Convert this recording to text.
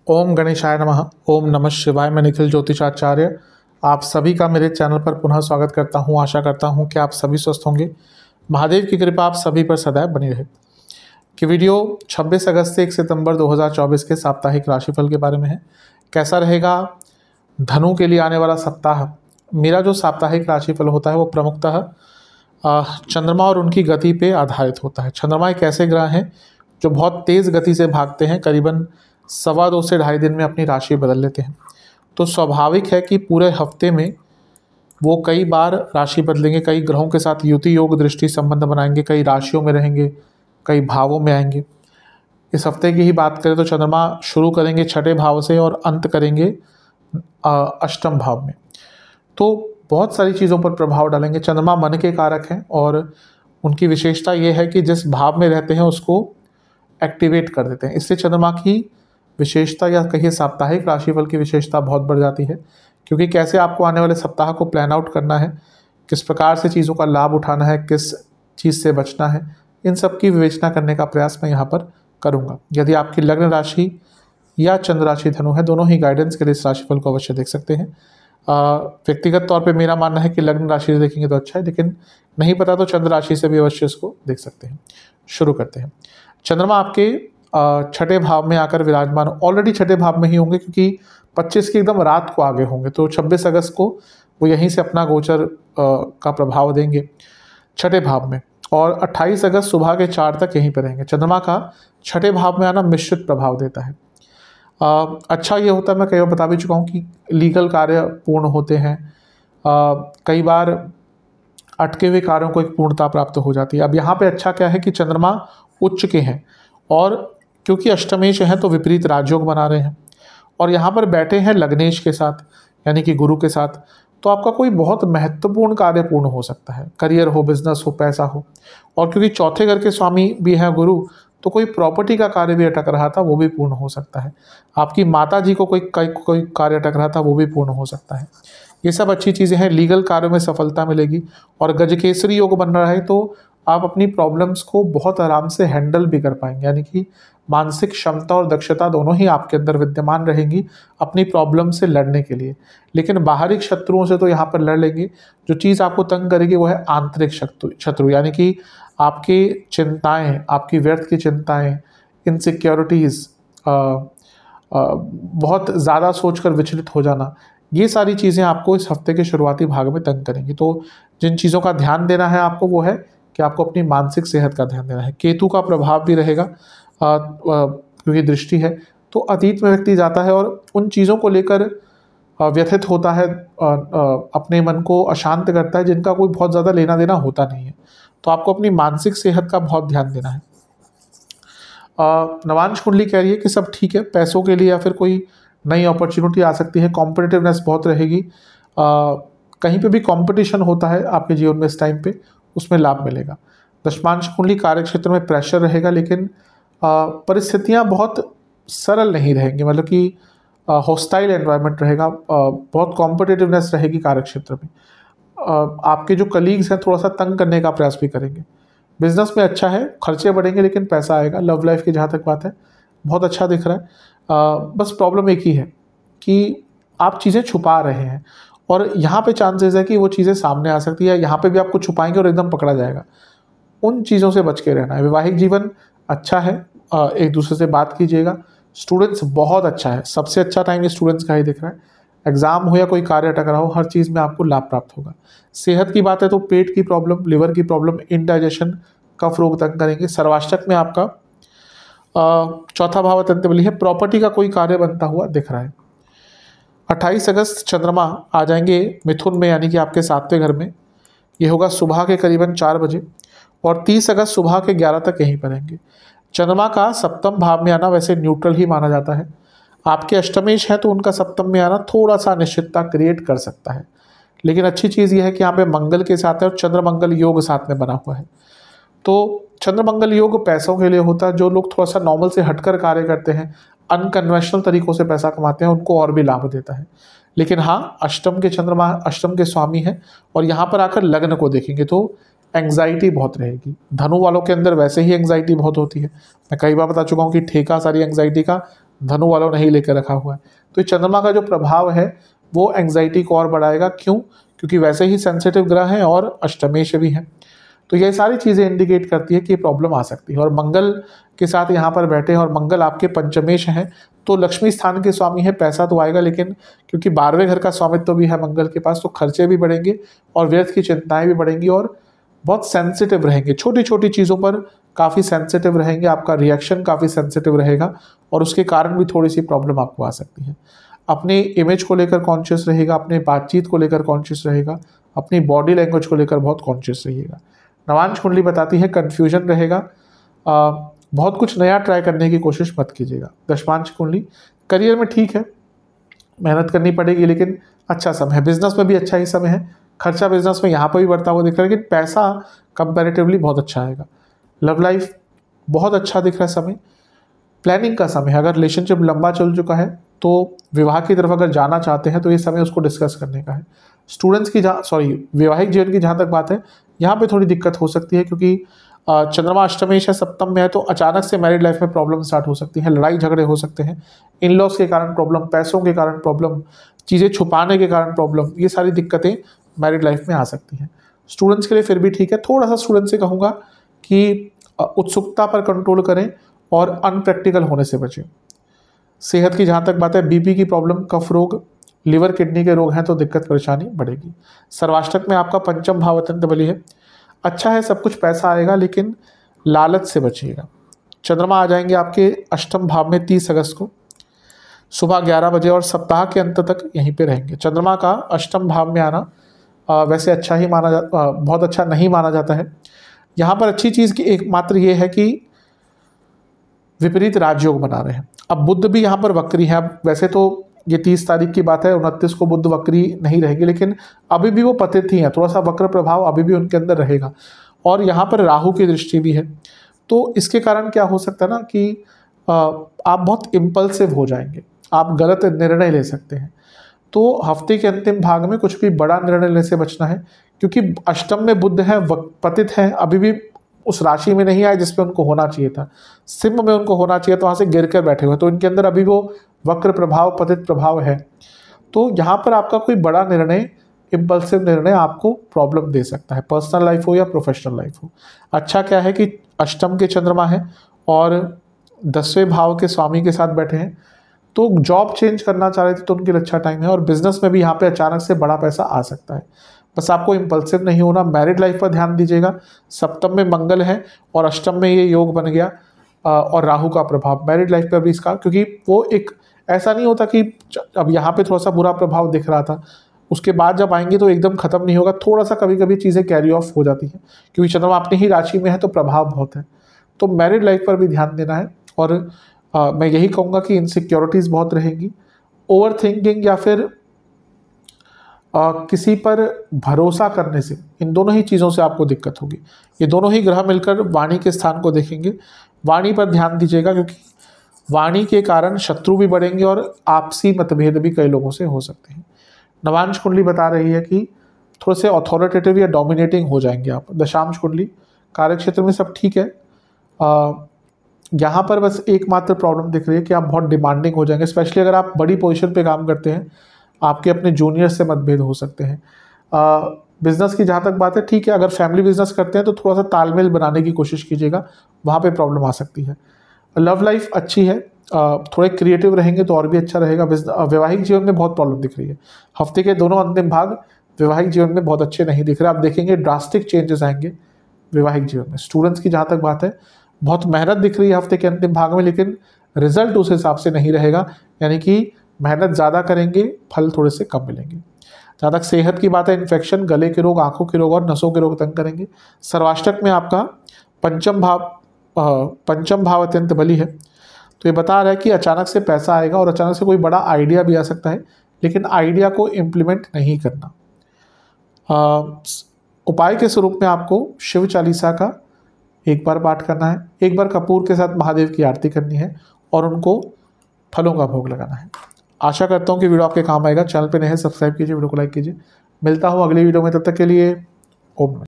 ओम गणेशाय नमः। ओम नमः शिवाय। मैं निखिल ज्योतिषाचार्य आप सभी का मेरे चैनल पर पुनः स्वागत करता हूं। आशा करता हूं कि आप सभी स्वस्थ होंगे। महादेव की कृपा आप सभी पर सदैव बनी रहे। कि वीडियो 26 अगस्त से 1 सितंबर 2024 के साप्ताहिक राशिफल के बारे में है। कैसा रहेगा धनु के लिए आने वाला सप्ताह। मेरा जो साप्ताहिक राशिफल होता है वो प्रमुखतः चंद्रमा और उनकी गति पे आधारित होता है। चंद्रमा एक ऐसे ग्रह हैं जो बहुत तेज़ गति से भागते हैं, करीबन 2.25 से 2.5 दिन में अपनी राशि बदल लेते हैं। तो स्वाभाविक है कि पूरे हफ्ते में वो कई बार राशि बदलेंगे, कई ग्रहों के साथ युति योग दृष्टि संबंध बनाएंगे, कई राशियों में रहेंगे, कई भावों में आएंगे। इस हफ्ते की ही बात करें तो चंद्रमा शुरू करेंगे 6ठे भाव से और अंत करेंगे 8वें भाव में। तो बहुत सारी चीज़ों पर प्रभाव डालेंगे। चंद्रमा मन के कारक हैं और उनकी विशेषता ये है कि जिस भाव में रहते हैं उसको एक्टिवेट कर देते हैं। इससे चंद्रमा की विशेषता या कहिए साप्ताहिक राशिफल की विशेषता बहुत बढ़ जाती है, क्योंकि कैसे आपको आने वाले सप्ताह को प्लान आउट करना है, किस प्रकार से चीज़ों का लाभ उठाना है, किस चीज़ से बचना है, इन सब की विवेचना करने का प्रयास मैं यहाँ पर करूँगा। यदि आपकी लग्न राशि या चंद्र राशि धनु है, दोनों ही गाइडेंस के लिए इस राशिफल को अवश्य देख सकते हैं। व्यक्तिगत तौर पे मेरा मानना है कि लग्न राशि से देखेंगे तो अच्छा है, लेकिन नहीं पता तो चंद्र राशि से भी अवश्य इसको देख सकते हैं। शुरू करते हैं। चंद्रमा आपके 6ठे भाव में आकर विराजमान, ऑलरेडी 6ठे भाव में ही होंगे क्योंकि 25 की एकदम रात को आगे होंगे, तो 26 अगस्त को वो यहीं से अपना गोचर का प्रभाव देंगे 6ठे भाव में, और 28 अगस्त सुबह के 4 तक यहीं पर रहेंगे। चंद्रमा का 6ठे भाव में आना मिश्रित प्रभाव देता है। अच्छा ये होता है, मैं कई बार बता भी चुका हूँ कि लीगल कार्य पूर्ण होते हैं। कई बार अटके हुए कार्यों को एक पूर्णता प्राप्त हो जाती है। अब यहाँ पे अच्छा क्या है कि चंद्रमा उच्च के हैं और क्योंकि अष्टमेश हैं तो विपरीत राजयोग बना रहे हैं, और यहाँ पर बैठे हैं लग्नेश के साथ यानी कि गुरु के साथ, तो आपका कोई बहुत महत्वपूर्ण कार्य पूर्ण हो सकता है। करियर हो, बिजनेस हो, पैसा हो, और क्योंकि चौथे घर के स्वामी भी हैं गुरु, तो कोई प्रॉपर्टी का कार्य भी अटक रहा था वो भी पूर्ण हो सकता है। आपकी माता जी को कोई कार्य अटक रहा था वो भी पूर्ण हो सकता है। ये सब अच्छी चीज़ें हैं। लीगल कार्यों में सफलता मिलेगी और गजकेसरी योग बन रहा है, तो आप अपनी प्रॉब्लम्स को बहुत आराम से हैंडल भी कर पाएंगे, यानी कि मानसिक क्षमता और दक्षता दोनों ही आपके अंदर विद्यमान रहेंगी अपनी प्रॉब्लम से लड़ने के लिए। लेकिन बाहरी शत्रुओं से तो यहाँ पर लड़ लेंगे। जो चीज़ आपको तंग करेगी वो है आंतरिक शत्रु, यानी कि आपकी चिंताएं, आपकी व्यर्थ की चिंताएं, इनसिक्योरिटीज़, बहुत ज़्यादा सोचकर विचलित हो जाना, ये सारी चीज़ें आपको इस हफ्ते के शुरुआती भाग में तंग करेंगी। तो जिन चीज़ों का ध्यान देना है आपको वो है कि आपको अपनी मानसिक सेहत का ध्यान देना है। केतु का प्रभाव भी रहेगा क्योंकि दृष्टि है, तो अतीत में व्यक्ति जाता है और उन चीज़ों को लेकर व्यथित होता है, अपने मन को अशांत करता है जिनका कोई बहुत ज़्यादा लेना देना होता नहीं है। तो आपको अपनी मानसिक सेहत का बहुत ध्यान देना है। नवांश कुंडली कह रही है कि सब ठीक है, पैसों के लिए या फिर कोई नई अपॉर्चुनिटी आ सकती है, कॉम्पिटिटिवनेस बहुत रहेगी, कहीं पे भी कंपटीशन होता है आपके जीवन में इस टाइम पे, उसमें लाभ मिलेगा। दशमांश कुंडली कार्य क्षेत्र में प्रेशर रहेगा, लेकिन परिस्थितियां बहुत सरल नहीं रहेंगी, मतलब कि हॉस्टाइल एनवायरनमेंट रहेगा, बहुत कॉम्पिटिटिवनेस रहेगी कार्य क्षेत्र में। आपके जो कलीग्स हैं थोड़ा सा तंग करने का प्रयास भी करेंगे। बिजनेस में अच्छा है, खर्चे बढ़ेंगे लेकिन पैसा आएगा। लव लाइफ की जहाँ तक बात है बहुत अच्छा दिख रहा है। बस प्रॉब्लम एक ही है कि आप चीज़ें छुपा रहे हैं, और यहाँ पे चांसेस है कि वो चीज़ें सामने आ सकती है। यहाँ पे भी आपको छुपाएंगे और एकदम पकड़ा जाएगा। उन चीज़ों से बच के रहना है। वैवाहिक जीवन अच्छा है, एक दूसरे से बात कीजिएगा। स्टूडेंट्स बहुत अच्छा है, सबसे अच्छा टाइम स्टूडेंट्स का ही दिख रहा है। एग्जाम हो या कोई कार्य अटक रहा हो, हर चीज़ में आपको लाभ प्राप्त होगा। सेहत की बात है तो पेट की प्रॉब्लम, लिवर की प्रॉब्लम, इनडाइजेशन, कफ रोग तंग करेंगे। सर्वाष्टक में आपका चौथा भाव अत्यंत बली है। प्रॉपर्टी का कोई कार्य बनता हुआ दिख रहा है। 28 अगस्त चंद्रमा आ जाएंगे मिथुन में, यानी कि आपके 7वें घर में। ये होगा सुबह के करीबन 4 बजे, और 30 अगस्त सुबह के 11 तक यहीं पर रहेंगे। चंद्रमा का सप्तम भाव में आना वैसे न्यूट्रल ही माना जाता है। आपके अष्टमेश है तो उनका सप्तम में आना थोड़ा सा अनिश्चितता क्रिएट कर सकता है, लेकिन अच्छी चीज़ यह है कि यहाँ पे मंगल के साथ है और चंद्र मंगल योग साथ में बना हुआ है। तो चंद्र मंगल योग पैसों के लिए होता है। जो लोग थोड़ा सा नॉर्मल से हटकर कार्य करते हैं, अनकन्वेंशनल तरीकों से पैसा कमाते हैं, उनको और भी लाभ देता है। लेकिन हाँ, अष्टम के चंद्रमा अष्टम के स्वामी हैं और यहाँ पर आकर लग्न को देखेंगे तो एंग्जाइटी बहुत रहेगी। धनु वालों के अंदर वैसे ही एंग्जाइटी बहुत होती है, मैं कई बार बता चुका हूँ कि ठेका सारी एंग्जाइटी का धनु वालों ने ही लेकर रखा हुआ है। तो चंद्रमा का जो प्रभाव है वो एंग्जाइटी को और बढ़ाएगा। क्यों? क्योंकि वैसे ही सेंसिटिव ग्रह हैं और अष्टमेश भी हैं। तो ये सारी चीज़ें इंडिकेट करती है कि प्रॉब्लम आ सकती है। और मंगल के साथ यहाँ पर बैठे हैं और मंगल आपके पंचमेश हैं, तो लक्ष्मी स्थान के स्वामी है, पैसा तो आएगा, लेकिन क्योंकि 12वें घर का स्वामित्व तो भी है मंगल के पास, तो खर्चे भी बढ़ेंगे और व्यर्थ की चिंताएं भी बढ़ेंगी और बहुत सेंसिटिव रहेंगे। छोटी छोटी चीज़ों पर काफ़ी सेंसिटिव रहेंगे, आपका रिएक्शन काफ़ी सेंसिटिव रहेगा और उसके कारण भी थोड़ी सी प्रॉब्लम आपको आ सकती है। अपने इमेज को लेकर कॉन्शियस रहेगा, अपने बातचीत को लेकर कॉन्शियस रहेगा, अपनी बॉडी लैंग्वेज को लेकर बहुत कॉन्शियस रहिएगा। नवांश कुंडली बताती है कन्फ्यूजन रहेगा, बहुत कुछ नया ट्राई करने की कोशिश मत कीजिएगा। दशमांश कुंडली करियर में ठीक है, मेहनत करनी पड़ेगी लेकिन अच्छा समय है। बिजनेस में भी अच्छा ही समय है, खर्चा बिजनेस में यहाँ पर भी बढ़ता हुआ दिख रहा है, लेकिन पैसा कंपैरेटिवली बहुत अच्छा आएगा। लव लाइफ बहुत अच्छा दिख रहा है समय, प्लानिंग का समय है। अगर रिलेशनशिप लंबा चल चुका है तो विवाह की तरफ अगर जाना चाहते हैं तो ये समय उसको डिस्कस करने का है। स्टूडेंट्स की वैवाहिक जीवन की जहाँ तक बात है, यहाँ पे थोड़ी दिक्कत हो सकती है, क्योंकि चंद्रमा अष्टमेश है, सप्तम में है, तो अचानक से मैरिड लाइफ में प्रॉब्लम स्टार्ट हो सकती है, लड़ाई झगड़े हो सकते हैं, इन लॉस के कारण प्रॉब्लम, पैसों के कारण प्रॉब्लम, चीज़ें छुपाने के कारण प्रॉब्लम, ये सारी दिक्कतें मैरिड लाइफ में आ सकती हैं। स्टूडेंट्स के लिए फिर भी ठीक है। थोड़ा सा स्टूडेंट्स से कहूँगा कि उत्सुकता पर कंट्रोल करें और अनप्रैक्टिकल होने से बचें। सेहत की जहाँ तक बात है, बीपी की प्रॉब्लम, कफ रोग, लिवर किडनी के रोग हैं तो दिक्कत परेशानी बढ़ेगी। सर्वाष्टक में आपका पंचम भाव अत्यंत बली है, अच्छा है, सब कुछ पैसा आएगा, लेकिन लालच से बचिएगा। चंद्रमा आ जाएंगे आपके अष्टम भाव में 30 अगस्त को सुबह 11 बजे और सप्ताह के अंत तक यहीं पे रहेंगे। चंद्रमा का अष्टम भाव में आना वैसे अच्छा ही बहुत अच्छा नहीं माना जाता है। यहाँ पर अच्छी चीज़ की एकमात्र ये है कि विपरीत राजयोग बना रहे हैं। अब बुध भी यहाँ पर वक्री है। अब वैसे तो ये 30 तारीख की बात है, 29 को बुध वक्री नहीं रहेगी, लेकिन अभी भी वो पतित ही है, थोड़ा सा वक्र प्रभाव अभी भी उनके अंदर रहेगा। और यहाँ पर राहु की दृष्टि भी है, तो इसके कारण क्या हो सकता है ना कि आप बहुत इम्पल्सिव हो जाएंगे, आप गलत निर्णय ले सकते हैं। तो हफ्ते के अंतिम भाग में कुछ भी बड़ा निर्णय लेने से बचना है, क्योंकि अष्टम में बुध है, पतित है, अभी भी उस राशि में नहीं आए जिसमें उनको होना चाहिए था, सिंह में उनको होना चाहिए, तो वहाँ से गिर कर बैठे हुए, तो इनके अंदर अभी वो वक्र प्रभाव, पतित प्रभाव है। तो यहाँ पर आपका कोई बड़ा निर्णय, इम्पल्सिव निर्णय आपको प्रॉब्लम दे सकता है, पर्सनल लाइफ हो या प्रोफेशनल लाइफ हो। अच्छा क्या है कि अष्टम के चंद्रमा है और 10वें भाव के स्वामी के साथ बैठे हैं, तो जॉब चेंज करना चाह रहे थे तो उनके लिए अच्छा टाइम है। और बिजनेस में भी यहाँ पे अचानक से बड़ा पैसा आ सकता है, बस आपको इम्पल्सिव नहीं होना। मैरिड लाइफ पर ध्यान दीजिएगा, सप्तम में मंगल है और अष्टम में ये योग बन गया और राहु का प्रभाव मैरिड लाइफ पर भी इसका, क्योंकि वो एक ऐसा नहीं होता कि अब यहाँ पे थोड़ा सा बुरा प्रभाव दिख रहा था, उसके बाद जब आएंगे तो एकदम खत्म नहीं होगा, थोड़ा सा कभी कभी चीज़ें कैरी ऑफ हो जाती हैं, क्योंकि चंद्रमा अपनी ही राशि में है तो प्रभाव बहुत है। तो मैरिड लाइफ पर भी ध्यान देना है। और मैं यही कहूँगा कि इनसिक्योरिटीज़ बहुत रहेंगी, ओवर थिंकिंग या फिर किसी पर भरोसा करने से, इन दोनों ही चीज़ों से आपको दिक्कत होगी। ये दोनों ही ग्रह मिलकर वाणी के स्थान को देखेंगे, वाणी पर ध्यान दीजिएगा, क्योंकि वाणी के कारण शत्रु भी बढ़ेंगे और आपसी मतभेद भी कई लोगों से हो सकते हैं। नवांश कुंडली बता रही है कि थोड़े से अथॉरिटेटिव या डोमिनेटिंग हो जाएंगे आप। दशांश कुंडली कार्य क्षेत्र में सब ठीक है, यहाँ पर बस एकमात्र प्रॉब्लम दिख रही है कि आप बहुत डिमांडिंग हो जाएंगे, स्पेशली अगर आप बड़ी पोजीशन पे काम करते हैं, आपके अपने जूनियर से मतभेद हो सकते हैं। बिजनेस की जहाँ तक बात है ठीक है, अगर फैमिली बिजनेस करते हैं तो थोड़ा सा तालमेल बनाने की कोशिश कीजिएगा, वहाँ पे प्रॉब्लम आ सकती है। लव लाइफ अच्छी है, थोड़े क्रिएटिव रहेंगे तो और भी अच्छा रहेगा। वैवाहिक जीवन में बहुत प्रॉब्लम दिख रही है, हफ्ते के दोनों अंतिम भाग वैवाहिक जीवन में बहुत अच्छे नहीं दिख रहे। आप देखेंगे ड्रास्टिक चेंजेस आएंगे वैवाहिक जीवन में। स्टूडेंट्स की जहाँ तक बात है, बहुत मेहनत दिख रही है हफ्ते के अंतिम भाग में, लेकिन रिजल्ट उस हिसाब से नहीं रहेगा, यानी कि मेहनत ज़्यादा करेंगे, फल थोड़े से कम मिलेंगे। जहाँ तक सेहत की बात है, इन्फेक्शन, गले के रोग, आंखों के रोग और नसों के रोग तंग करेंगे। सर्वाष्टक में आपका पंचम भाव अत्यंत बली है, तो ये बता रहा है कि अचानक से पैसा आएगा और अचानक से कोई बड़ा आइडिया भी आ सकता है, लेकिन आइडिया को इम्प्लीमेंट नहीं करना। उपाय के स्वरूप में आपको शिव चालीसा का एक बार पाठ करना है, एक बार कपूर के साथ महादेव की आरती करनी है और उनको फलों का भोग लगाना है। आशा करता हूँ कि वीडियो आपके काम आएगा। चैनल पे नए हैं, सब्सक्राइब कीजिए, वीडियो को लाइक कीजिए। मिलता हूँ अगली वीडियो में, तब तक के लिए ओम नमः।